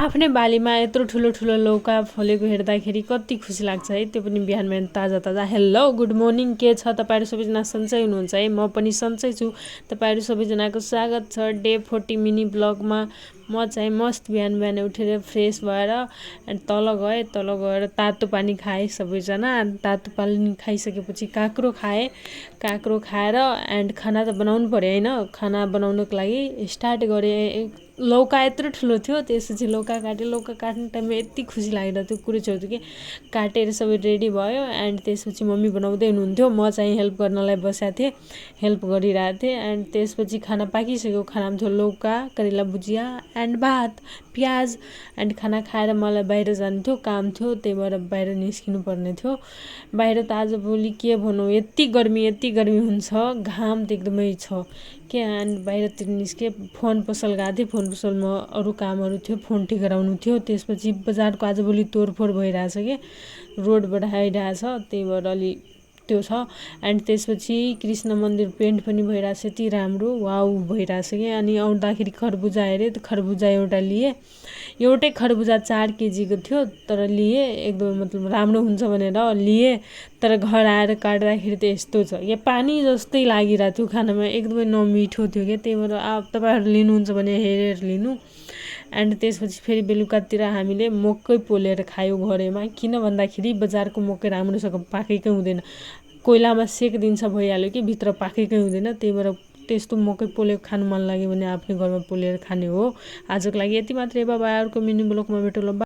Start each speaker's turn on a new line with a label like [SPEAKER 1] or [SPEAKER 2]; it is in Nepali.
[SPEAKER 1] आफ्नै बालीमा यत्रो ठुलो ठुलो लौका फलेको हेर्दाखेरि कति खुसी लाग्छ है, त्यो पनि बिहान बिहान ताजा ताजा। हेलो गुड मर्निङ, के छ तपाईँहरू सबैजना? सन्चै हुनुहुन्छ है? म पनि सन्चै छु। तपाईँहरू सबैजनाको स्वागत छ डे 40 मिनी ब्लगमा। म चाहिँ मस्त बिहान बिहान उठेर फ्रेस भएर एन्ड तल गएर तातो पानी खाएँ सबैजना। तातो पानी खाइसकेपछि काँक्रो खाएर एन्ड खाना त बनाउनु पर्यो होइन। खाना बनाउनको लागि स्टार्ट गरेँ। लौका यत्रो ठुलो थियो, त्यसपछि लौका काट्ने टाइममा यति खुसी लागेर त्यो कुरो छेउ कि काटेर सबै रेडी भयो एन्ड त्यसपछि मम्मी बनाउँदै हुनुहुन्थ्यो, म चाहिँ हेल्प गर्नलाई बसेको थिएँ, हेल्प गरिरहेको थिएँ। एन्ड त्यसपछि खाना पाकिसक्यो। खानामा थियो लौका, करेला भुजिया एन्ड भात, प्याज। एन्ड खाना खाएर मलाई बाहिर जानु थियो, काम थियो, त्यही भएर बाहिर निस्किनु पर्ने थियो। बाहिर त आजभोलि के भनौँ, यति गर्मी हुन्छ, घाम त एकदमै छ के। एन्ड बाहिरतिर निस्केँ, फोन पसल गएको थिएँ। फोन पसलमा अरू कामहरू थियो, फोन ठिक गराउनु थियो। त्यसपछि बजारको आजभोलि तोडफोड भइरहेछ कि रोडबाट आइरहेछ, त्यही भएर अलि त्यो छ। एन्ड त्यसपछि कृष्ण मन्दिर पेन्ट पनि भइरहेछ, यति राम्रो वाउ भइरहेछ कि। अनि आउँदाखेरि खरबुजा हेरेँ, खरबुजा एउटा लिएँ। एउटै खरबुजा 4 केजीको थियो, तर लिएँ एकदम, मतलब राम्रो हुन्छ भनेर लिएँ। तर घर आएर काट्दाखेरि त यस्तो छ, यहाँ पानी जस्तै लागिरहेको थियो खानामा, एकदमै नमिठो थियो क्या। त्यही भएर तपाईँहरू लिनुहुन्छ भने हेरेर लिनु। एन्ड त्यसपछि फेरि बेलुकातिर हामीले मकै पोलेर खायो घरैमा। किन भन्दाखेरि बजारको मकै राम्रोसँग पाकेकै हुँदैन, कोइलामा सेक दिन्छ भइहाल्यो कि भित्र पाकेकै हुँदैन। त्यही भएर त्यस्तो मकै पोलेको खानु मन लाग्यो भने आफ्नै घरमा पोलेर खाने हो। आजको लागि यति मात्रै। बाबा, अर्को मिनी ब्लगमा भेटौँ ल।